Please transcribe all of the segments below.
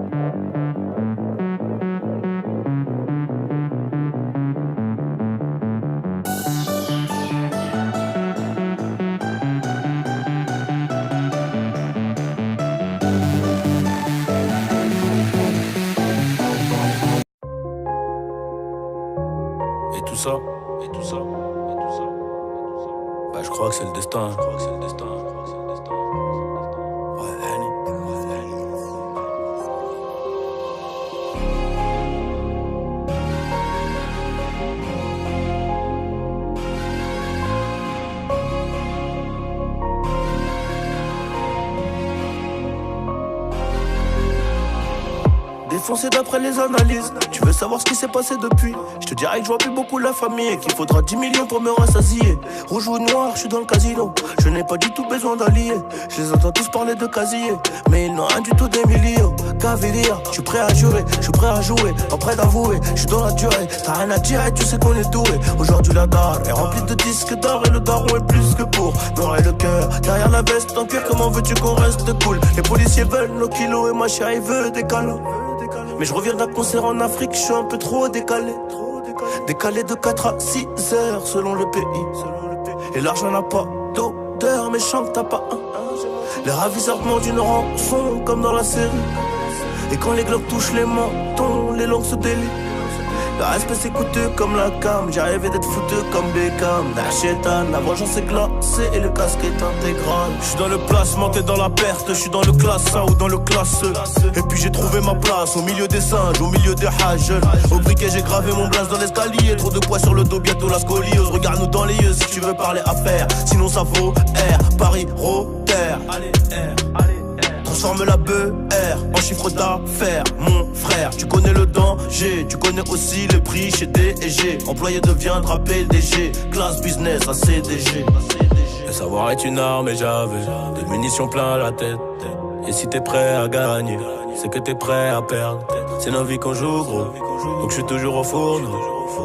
Et tout ça, et tout ça, et tout ça, et tout ça. Bah je crois que c'est le destin, je crois que c'est le destin, je crois que c'est le destin. Ouais, Annie, ouais, Annie. Défoncé d'après les analyses. Tu veux savoir ce qui s'est passé depuis? Je te dirais que je vois plus beaucoup la famille et qu'il faudra 10 millions pour me rassasier. Rouge ou noir, je suis dans le casino. Je n'ai pas du tout besoin d'alliés. Je les entends tous parler de casier, mais ils n'ont rien du tout d'Emilio. Cavalier, je suis prêt à jurer, je suis prêt à jouer, pas prêt d'avouer. Je suis dans la durée, t'as rien à dire et tu sais qu'on est doué. Aujourd'hui la dalle est remplie de disques d'or et le daron est plus que pour noircir le cœur. Derrière la veste en cuir, comment veux-tu qu'on reste cool? Les policiers veulent nos kilos et ma chérie veut des câlins. Mais je reviens d'un concert en Afrique, je suis un peu trop décalé. Décalé de 4 à 6 heures selon le pays. Et l'argent n'a pas d'odeur, mais chante t'as pas un. Les ravisseurs demandent une rançon comme dans la série. Et quand les globes touchent les mentons, les langues se délient. Le respect c'est coûteux comme la cam. J'ai rêvé d'être fouteux comme Beckham. Nachétan, la vengeance est glacée et le casque est intégral. Je suis dans le placement, t'es dans la perte. Je suis dans le classe A ou dans le classe E. Et puis j'ai trouvé ma place au milieu des singes, au milieu des hages. Au briquet j'ai gravé mon blaze dans l'escalier. Trop de poids sur le dos, bientôt la scoliose. Regarde-nous dans les yeux si tu veux parler affaires. Sinon ça vaut R, Paris, Rotter. Allez R, allez. Transforme la BR en chiffre d'affaires, mon frère. Tu connais le danger, tu connais aussi le prix chez D&G. Employé deviendra PDG, classe business à CDG. Le savoir est une arme et j'avais des munitions plein la tête. Et si t'es prêt à gagner, c'est que t'es prêt à perdre. C'est nos vies qu'on joue gros, donc je suis toujours au fourneau.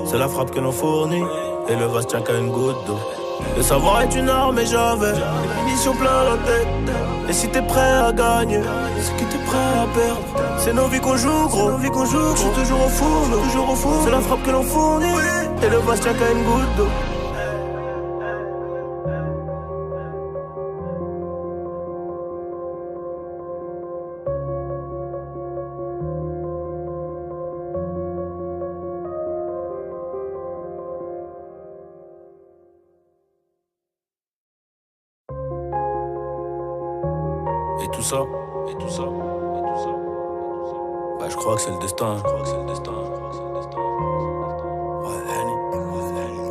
C'est la frappe que l'on fournit, et le vase tient qu'à une goutte d'eau. Le savoir est une arme et j'avais des munitions plein la tête. Et si t'es prêt à gagner, c'est que t'es prêt à perdre. C'est nos vies qu'on joue gros, je suis toujours au four, c'est la frappe que l'on fournit, et le vase tient qu'à une goutte d'eau. Et tout ça, et tout ça, et tout ça, et tout ça. Bah je crois que c'est le destin, je crois que c'est le destin, je crois que c'est le destin. Ouais, Annie, ouais, Annie.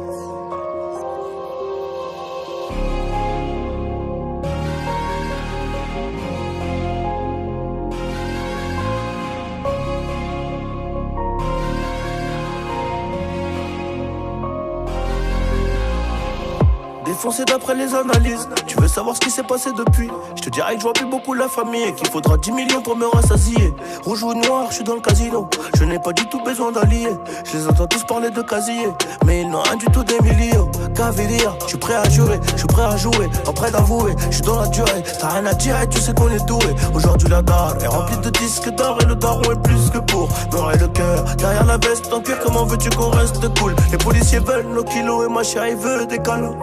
Défoncé d'après les analyses. Tu veux savoir ce qui s'est passé depuis? Je te dirais que je vois plus beaucoup la famille et qu'il faudra 10 millions pour me rassasier. Rouge ou noir, je suis dans le casino. Je n'ai pas du tout besoin d'alliés. Je les entends tous parler de casier, mais ils n'ont rien du tout d'Emilio. Cavalier, je suis prêt à jurer, je suis prêt à jouer, pas prêt d'avouer. Je suis dans la durée, t'as rien à dire et tu sais qu'on est doué. Aujourd'hui la dalle est remplie de disques d'or et le daron est plus que pour noircir le cœur. Derrière la veste en cuir, comment veux-tu qu'on reste cool? Les policiers veulent nos kilos et ma chérie veut des câlins.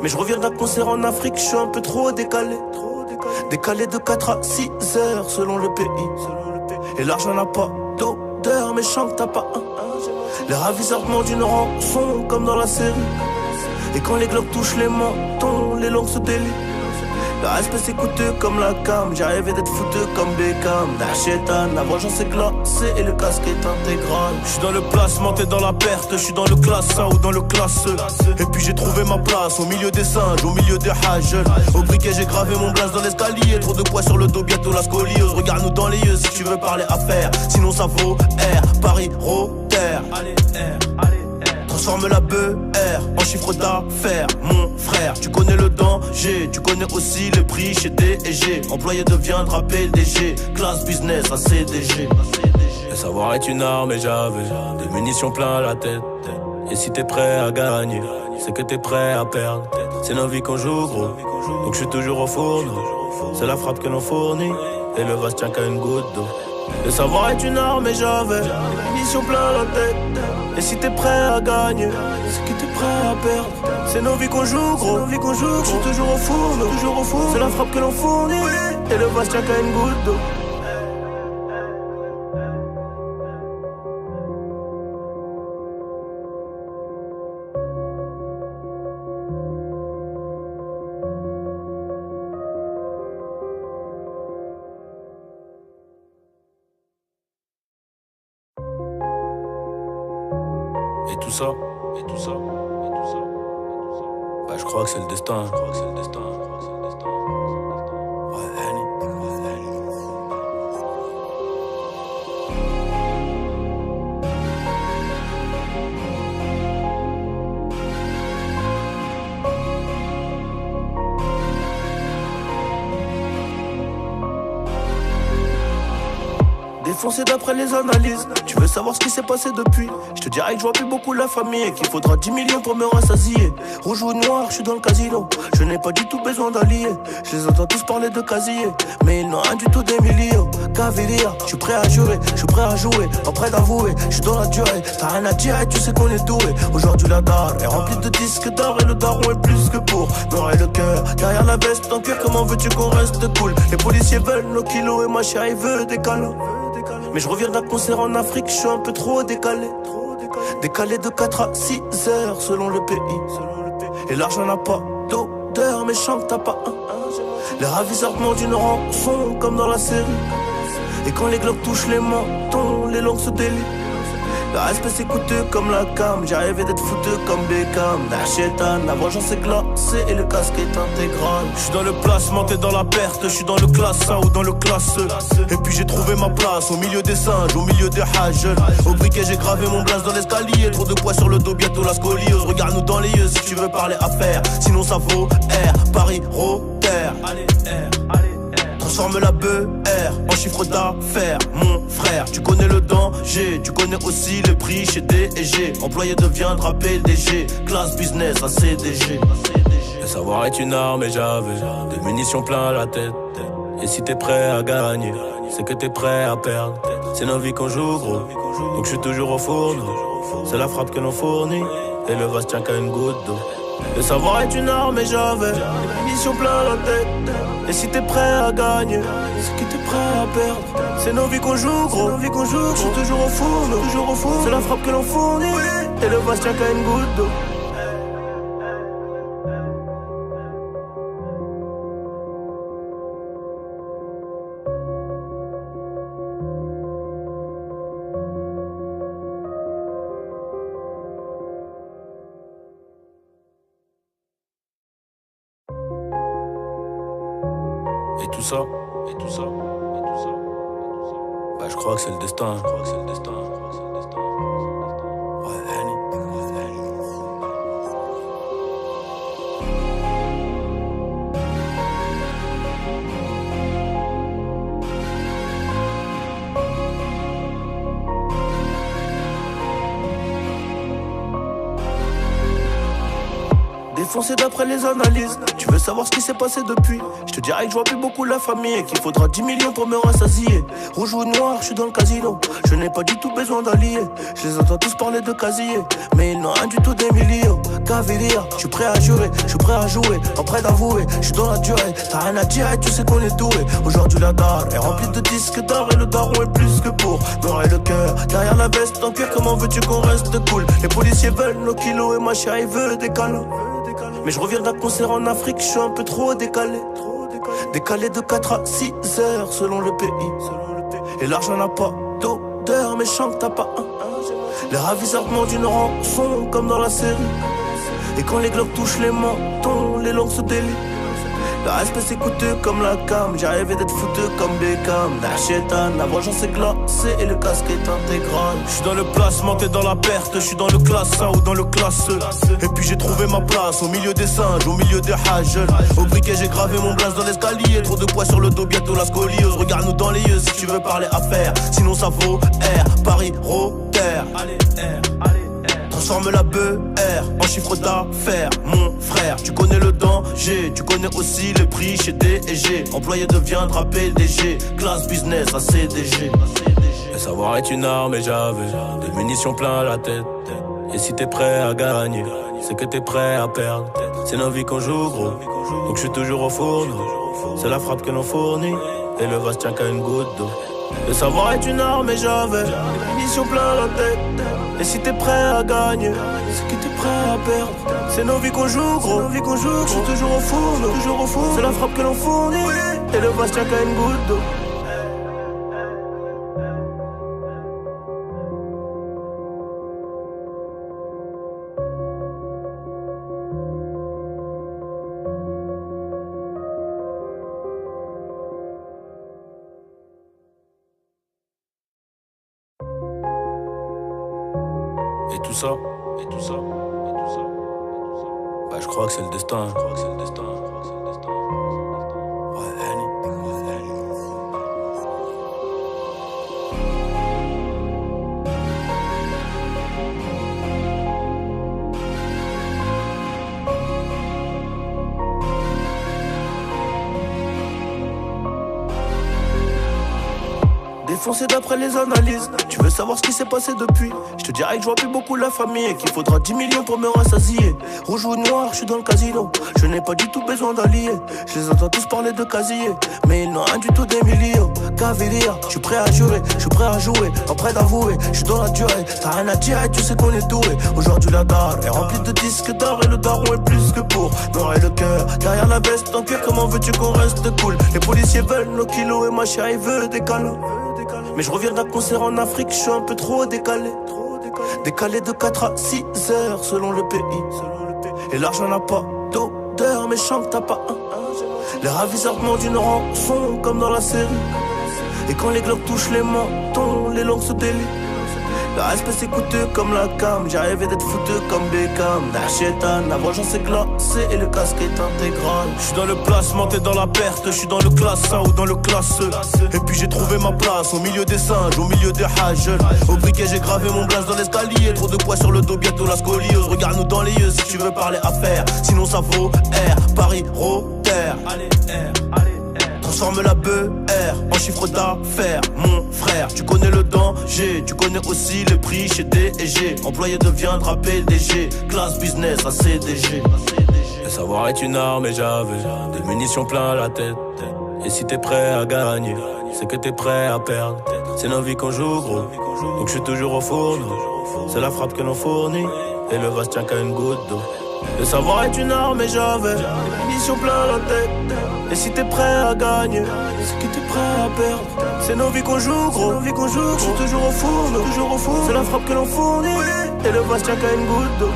Mais je reviens d'un concert en Afrique, je suis un peu trop décalé. Décalé de 4 à 6 heures selon le pays. Et l'argent n'a pas d'odeur, mais chante t'as pas un. Les ravisseurs demandent une rançon comme dans la série. Et quand les globes touchent les mentons, les langues se délient. Le respect c'est coûteux comme la cam. J'ai rêvé d'être fouteux comme Beckham. Nachétan, la vengeance est glacée et le casque est intégral. Je suis dans le placement, t'es dans la perte. Je suis dans le classe A ou dans le classe E. Et puis j'ai trouvé ma place au milieu des singes, au milieu des hages. Au briquet j'ai gravé mon blaze dans l'escalier. Trop de poids sur le dos, bientôt la scoliose. Regarde-nous dans les yeux si tu veux parler affaires. Sinon ça vaut R, Paris, Rotter. Allez R, allez. Transforme la BR en chiffre d'affaires, mon frère. Tu connais le danger, tu connais aussi le prix chez D&G. Employé deviendra PDG, classe business à CDG. Le savoir est une arme et j'avais des munitions plein la tête. Et si t'es prêt à gagner, c'est que t'es prêt à perdre. C'est nos vies qu'on joue gros, donc je suis toujours au fourneau. C'est la frappe que l'on fournit, et le vase tient qu'à une goutte d'eau. Le savoir est une arme et j'avais une mission plein la tête. Et si t'es prêt à gagner, c'est que t'es prêt à perdre. C'est nos vies qu'on joue, gros. Je suis toujours au four, c'est la frappe que l'on fournit. Et le vase tient qu'à une goutte d'eau. Et tout ça. Bah je crois que c'est le destin. Ouais, Annie. Défoncé d'après les analyses. Tu veux savoir ce qui s'est passé depuis? Je te dirais que je vois plus beaucoup la famille et qu'il faudra 10 millions pour me rassasier. Rouge ou noir, je suis dans le casino. Je n'ai pas du tout besoin d'alliés. Je les entends tous parler de casier, mais ils n'ont rien du tout des millions. Cavalier, je suis prêt à jurer, je suis prêt à jouer, pas prêt d'avouer. Je suis dans la durée, t'as rien à dire et tu sais qu'on est doué. Aujourd'hui la dalle est remplie de disques d'or et le daron est plus que pour noir et le cœur. Derrière la veste en cuir, comment veux-tu qu'on reste cool? Les policiers veulent nos kilos et ma chérie veut des câlins. Mais je reviens d'un concert en Afrique, je suis un peu trop décalé. Décalé de 4 à 6 heures selon le pays. Et l'argent n'a pas d'odeur, mais chante t'as pas un. Les ravisseurs demandent une rançon comme dans la série. Et quand les globes touchent les mentons, les langues se délient. Le respect c'est coûteux comme la cam. J'ai rêvé d'être fouteux comme Beckham. Nachétan, la vengeance est glacée et le casque est intégral. Je suis dans le placement, t'es dans la perte. Je suis dans le classe A ou dans le classe E. Et puis j'ai trouvé ma place au milieu des singes, au milieu des hages. Au briquet j'ai gravé mon blaze dans l'escalier. Trop de poids sur le dos, bientôt la scoliose. Regarde-nous dans les yeux si tu veux parler affaires. Sinon ça vaut R, Paris, Rotter. Allez R, allez. Transforme la BR en chiffre d'affaires, mon frère. Tu connais le danger, tu connais aussi le prix chez D&G. Employé deviendra PDG, classe business à CDG. Le savoir est une arme et j'avais des munitions plein la tête. Et si t'es prêt à gagner, c'est que t'es prêt à perdre. C'est nos vies qu'on joue, gros. Donc je suis toujours au fourneau. C'est la frappe que l'on fournit. Et le vase tient qu'à une goutte d'eau. Le savoir est une arme et j'avais une mission plein la tête. Et si t'es prêt à gagner, c'est que t'es prêt à perdre. C'est nos vies qu'on joue, gros. Je suis toujours au four, c'est la frappe que l'on fournit. Et le vase tient qu'à une goutte d'eau. Et tout ça. Bah je crois que c'est le destin. Ouais, Annie. Défoncé d'après les analyses. Tu veux savoir ce qui s'est passé depuis? Je te dirais que je vois plus beaucoup la famille et qu'il faudra 10 millions pour me rassasier. Rouge ou noir, je suis dans le casino. Je n'ai pas du tout besoin d'alliés. Je les entends tous parler de casier, mais ils n'ont rien du tout des millions. Cavalier, je suis prêt à jurer, je suis prêt à jouer, pas prêt d'avouer. Je suis dans la durée, t'as rien à dire et tu sais qu'on est doué. Aujourd'hui la dalle est remplie de disques d'or et le daron est plus que pour noir et le cœur. Derrière la veste en cuir, comment veux-tu qu'on reste cool? Les policiers veulent nos kilos et ma chérie veut des câlins. Mais je reviens d'un concert en Afrique, je suis un peu trop décalé. Décalé de 4 à 6 heures selon le pays. Et l'argent n'a pas d'odeur, mais chante t'as pas un. Les ravisseurs demandent une rançon comme dans la série. Et quand les globes touchent les mentons, les langues se délient. Le respect c'est coûteux comme la cam. J'ai rêvé d'être fouteux comme Beckham. Nachétan, la vengeance est glacée et le casque est intégral. Je suis dans le placement, t'es dans la perte. Je suis dans le classe A ou dans le classe E. Et puis j'ai trouvé ma place au milieu des singes, au milieu des hages. Au briquet j'ai gravé mon blaze dans l'escalier. Trop de poids sur le dos, bientôt la scoliose. Regarde-nous dans les yeux si tu veux parler affaires. Sinon ça vaut R, Paris, Rotter. Allez R, allez R. Transforme la BR en chiffre d'affaires, mon frère. Tu connais le danger, tu connais aussi les prix chez D&G. Employé deviendra PDG, classe business à CDG. Le savoir est une arme et j'avais des munitions plein la tête. Et si t'es prêt à gagner, c'est que t'es prêt à perdre. C'est nos vies qu'on joue gros, donc je suis toujours au fourneau. C'est la frappe que l'on fournit, et le vase tient qu'à une goutte d'eau. Le savoir est une arme et j'avais des munitions plein la tête. Et si t'es prêt à gagner, c'est que t'es prêt à perdre. C'est nos vies qu'on joue gros, je suis toujours au fourneau. C'est la frappe que l'on fournit, et le vase tient qu'à une goutte d'eau. Et tout ça, bah je crois que c'est le destin. Ouais, Annie. Défoncé d'après les analyses. Tu veux savoir ce qui s'est passé depuis? Je te dirais que je vois plus beaucoup la famille et qu'il faudra 10 millions pour me rassasier. Rouge ou noir, je suis dans le casino. Je n'ai pas du tout besoin d'alliés. Je les entends tous parler de casier, mais ils n'ont rien du tout des millions. Caviria, je suis prêt à jurer, je suis prêt à jouer, pas prêt d'avouer. Je suis dans la durée, t'as rien à dire et tu sais qu'on est doué. Aujourd'hui la dalle est remplie de disques d'or et le daron est plus que pour noyer le cœur. Derrière la veste en cuir, comment veux-tu qu'on reste cool? Les policiers veulent nos kilos et ma chérie veut des câlins. Mais je reviens d'un concert en Afrique, je suis un peu trop décalé. Décalé de 4 à 6 heures selon le pays. Et l'argent n'a pas d'odeur, mais je sens que t'as pas un. Les ravisseurs demandent une rançon comme dans la série. Et quand les globes touchent les mentons, les langues se délient. Le respect c'est coûteux comme la cam. J'ai rêvé d'être foutu comme Beckham. Dachétan, la vengeance est glacée et le casque est intégral. Je suis dans le placement, t'es dans la perte. Je suis dans le classe A ou dans le classe E. Et puis j'ai trouvé ma place au milieu des singes, au milieu des hages. Au briquet j'ai gravé mon blast dans l'escalier. Trop de poids sur le dos, bientôt la scoliose. Regarde-nous dans les yeux si tu veux parler affaires. Sinon ça vaut R, Paris, Rotter. Allez R, allez. Transforme la BR en chiffre d'affaires, mon frère. Tu connais le danger, tu connais aussi les prix chez D&G. Employé deviendra PDG, classe business à CDG. Le savoir est une arme et j'avais des munitions plein la tête. Et si t'es prêt à gagner, c'est que t'es prêt à perdre. C'est nos vies qu'on joue gros, donc je suis toujours au fourneau. C'est la frappe que l'on fournit, et le vase tient qu'à une goutte d'eau. Le savoir est une arme et j'avais des munitions plein la tête. Et si t'es prêt à gagner, c'est que t'es prêt à perdre. C'est nos vies qu'on joue gros, je suis toujours au fourneau. C'est la frappe que l'on fournit, et le vase tient qu'à une goutte d'eau.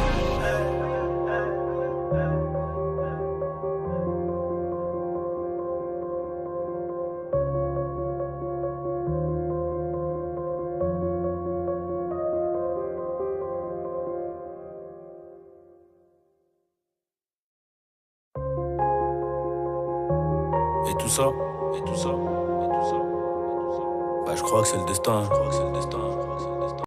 Et tout ça, bah je crois que c'est le destin.